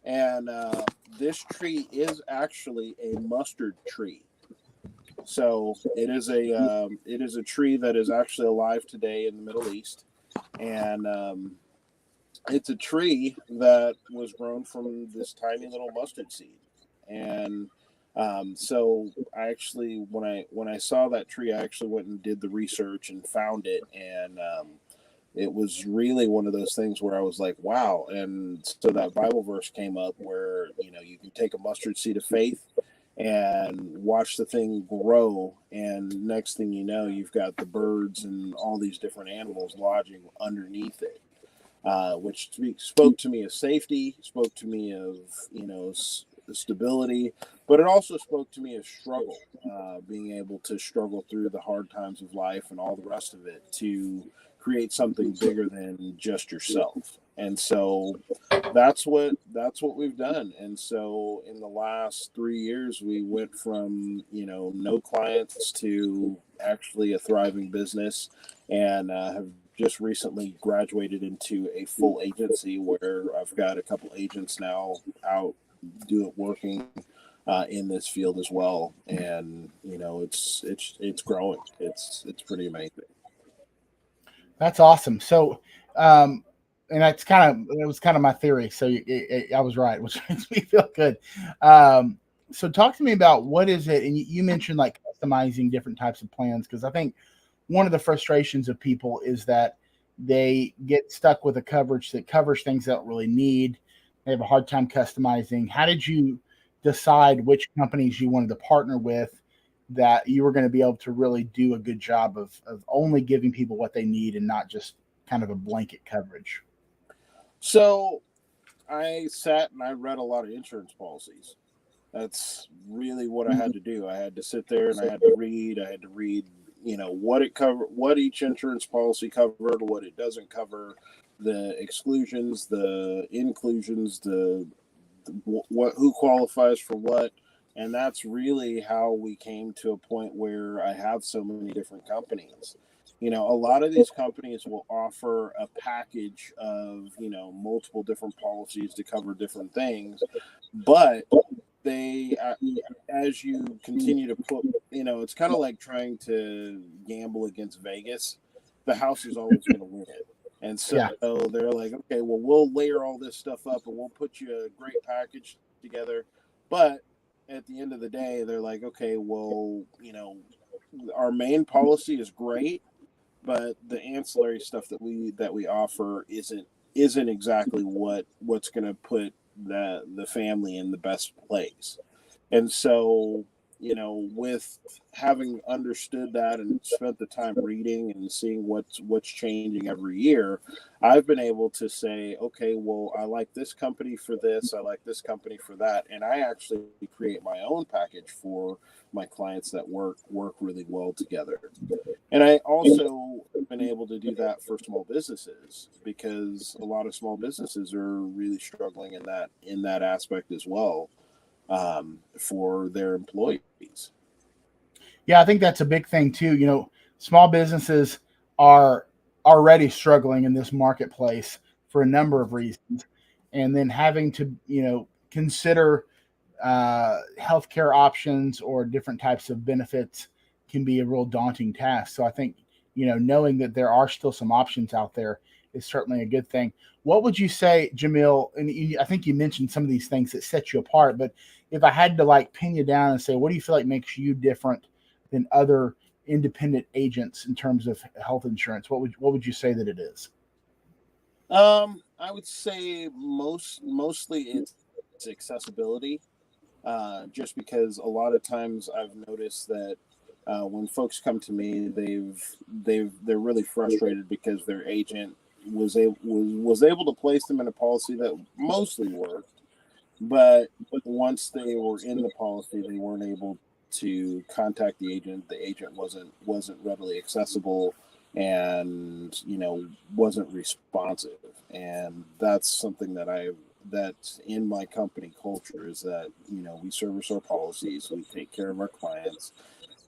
and this tree is actually a mustard tree. So it is a tree that is actually alive today in the Middle East, and it's a tree that was grown from this tiny little mustard seed. And so I actually, when I saw that tree, I actually went and did the research and found it, and it was really one of those things where I was like, wow. And so that Bible verse came up where, you know, you can take a mustard seed of faith and watch the thing grow. And next thing you know, you've got the birds and all these different animals lodging underneath it, which spoke to me of safety, spoke to me of, you know, stability, but it also spoke to me of struggle, being able to struggle through the hard times of life and all the rest of it to create something bigger than just yourself. And so that's what we've done. And so in the last 3 years, we went from, you know, no clients to actually a thriving business, and have just recently graduated into a full agency where I've got a couple agents now out working in this field as well. And you know, it's growing. It's pretty amazing. That's awesome. So, and it was kind of my theory. So I was right, which makes me feel good. So talk to me about what is it, and you mentioned like customizing different types of plans, because I think one of the frustrations of people is that they get stuck with a coverage that covers things they don't really need. They have a hard time customizing. How did you decide which companies you wanted to partner with, that you were going to be able to really do a good job of only giving people what they need and not just kind of a blanket coverage? So I sat and I read a lot of insurance policies. That's really what I had to do. I had to sit there and I had to read. I had to read, you know, what it covered, what each insurance policy covered, what it doesn't cover, the exclusions, the inclusions, what, who qualifies for what. And that's really how we came to a point where I have so many different companies. You know, a lot of these companies will offer a package of, you know, multiple different policies to cover different things, but they, as you continue to put, you know, it's kind of like trying to gamble against Vegas. The house is always going to win it. And so Yeah. they're like, okay, well, we'll layer all this stuff up and we'll put you a great package together. But at the end of the day, they're like, okay, well, you know, our main policy is great, but the ancillary stuff that we offer isn't exactly what's going to put the family in the best place. And so, you know, with having understood that and spent the time reading and seeing what's changing every year, I've been able to say, okay, well, I like this company for this, I like this company for that, and I actually create my own package for my clients that work really well together. And I also been able to do that for small businesses, because a lot of small businesses are really struggling in that aspect as well, for their employees. Yeah, I think that's a big thing too. You know, small businesses are already struggling in this marketplace for a number of reasons, and then having to, you know, consider healthcare options or different types of benefits can be a real daunting task. So I think, you know, knowing that there are still some options out there is certainly a good thing. What would you say, Jamil? And I think you mentioned some of these things that set you apart, but if I had to like pin you down and say, what do you feel like makes you different than other independent agents in terms of health insurance, what would you say that it is? I would say mostly it's accessibility. Just because a lot of times I've noticed that when folks come to me, they're really frustrated because their agent was able to place them in a policy that mostly worked, but once they were in the policy, they weren't able to contact the agent. The agent wasn't readily accessible, and, you know, wasn't responsive. And that's something that's in my company culture is that, you know, we service our policies, we take care of our clients,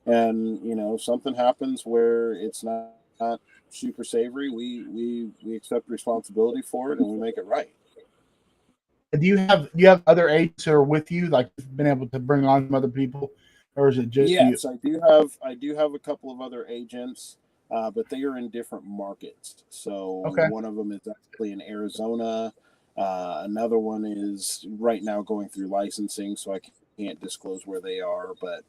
and, you know, if something happens where it's not super savory, we accept responsibility for it and we make it right. Do you have other agents that are with you, like been able to bring on some other people, or is it just you? Yes, I do have a couple of other agents, but they are in different markets. So Okay. one of them is actually in Arizona. Another one is right now going through licensing, so I can't disclose where they are. But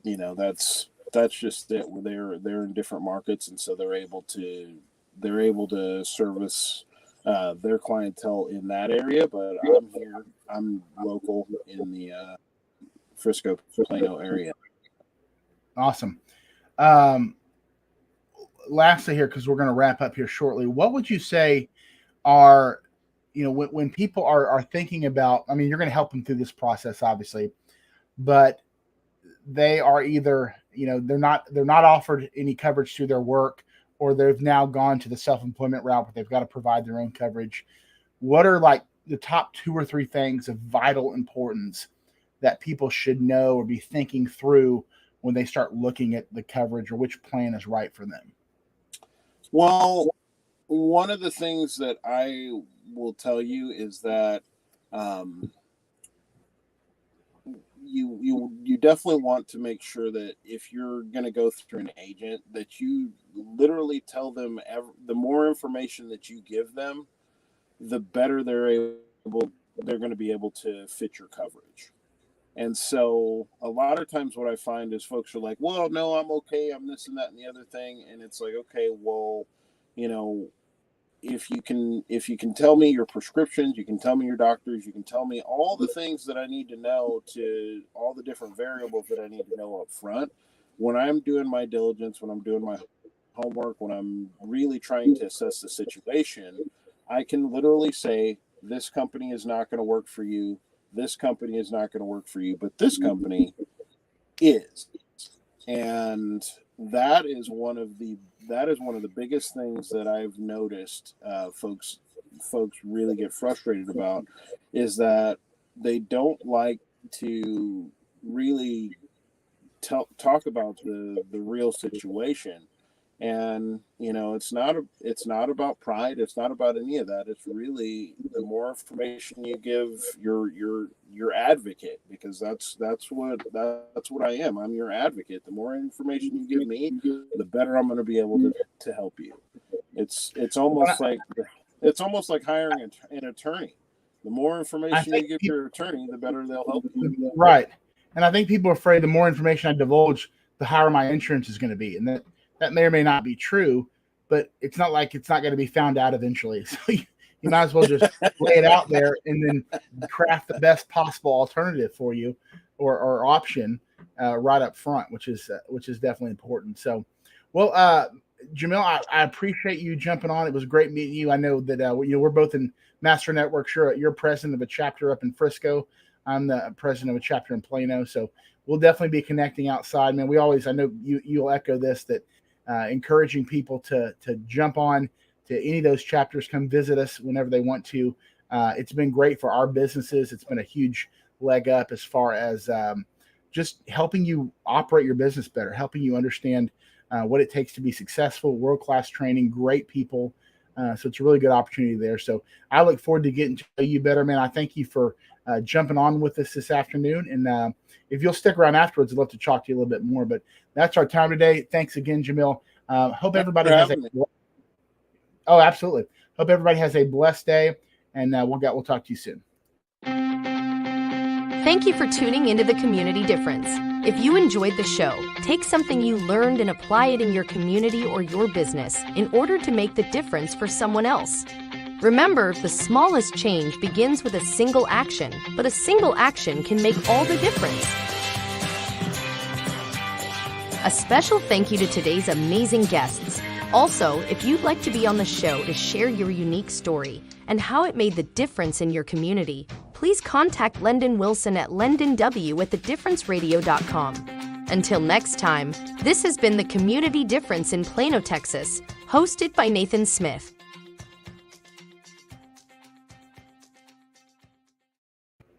you know, that's just it. They're in different markets, and so they're able to service their clientele in that area. But I'm here. I'm local in the Frisco, Plano area. Awesome. Lastly here, because we're going to wrap up here shortly, what would you say are, you know, when people are thinking about, I mean, you're going to help them through this process, obviously, but they are either, you know, they're not offered any coverage through their work, or they've now gone to the self-employment route, but they've got to provide their own coverage. What are like the top 2 or 3 things of vital importance that people should know or be thinking through when they start looking at the coverage or which plan is right for them? Well, one of the things that I will tell you is that you definitely want to make sure that if you're going to go through an agent, that you literally tell them the more information that you give them, the better they're going to be able to fit your coverage. And so a lot of times what I find is folks are like, well, no, I'm okay. I'm this and that and the other thing. And it's like, okay, well, you know, if you can tell me your prescriptions, you can tell me your doctors, you can tell me all the things that I need to know, to all the different variables that I need to know up front. When I'm doing my diligence, when I'm doing my homework, when I'm really trying to assess the situation, I can literally say, this company is not going to work for you. This company is not going to work for you, but this company is. And that is one of the biggest things that I've noticed folks really get frustrated about, is that they don't like to really talk about the real situation. And, you know, it's not about pride. It's not about any of that. It's really, the more information you give your advocate, because that's what I am. I'm your advocate. The more information you give me, the better I'm going to be able to help you. It's almost like hiring an attorney. The more information you give your attorney, the better they'll help you. Right. And I think people are afraid the more information I divulge, the higher my insurance is going to be. And that may or may not be true, but it's not like it's not going to be found out eventually. So you might as well just lay it out there and then craft the best possible alternative for you, or option right up front, which is definitely important. So, well, Jamil, I appreciate you jumping on. It was great meeting you. I know that you know, we're both in Master Network. You're president of a chapter up in Frisco. I'm the president of a chapter in Plano. So we'll definitely be connecting outside, man. I know you'll echo this, that encouraging people to jump on to any of those chapters, come visit us whenever they want to. It's been great for our businesses. It's been a huge leg up as far as just helping you operate your business better, helping you understand what it takes to be successful, world-class training, great people. So it's a really good opportunity there. So I look forward to getting to know you better, man. I thank you for jumping on with us this afternoon. And if you'll stick around afterwards, I'd love to talk to you a little bit more. But that's our time today. Thanks again, Jamil. Hope everybody has absolutely. Hope everybody has a blessed day, and we'll talk to you soon. Thank you for tuning into The Community Difference. If you enjoyed the show, take something you learned and apply it in your community or your business in order to make the difference for someone else. Remember, the smallest change begins with a single action, but a single action can make all the difference. A special thank you to today's amazing guests. Also, if you'd like to be on the show to share your unique story and how it made the difference in your community, please contact Lendon Wilson at lendonw@thedifferenceradio.com. Until next time, this has been The Community Difference in Plano, Texas, hosted by Nathan Smith.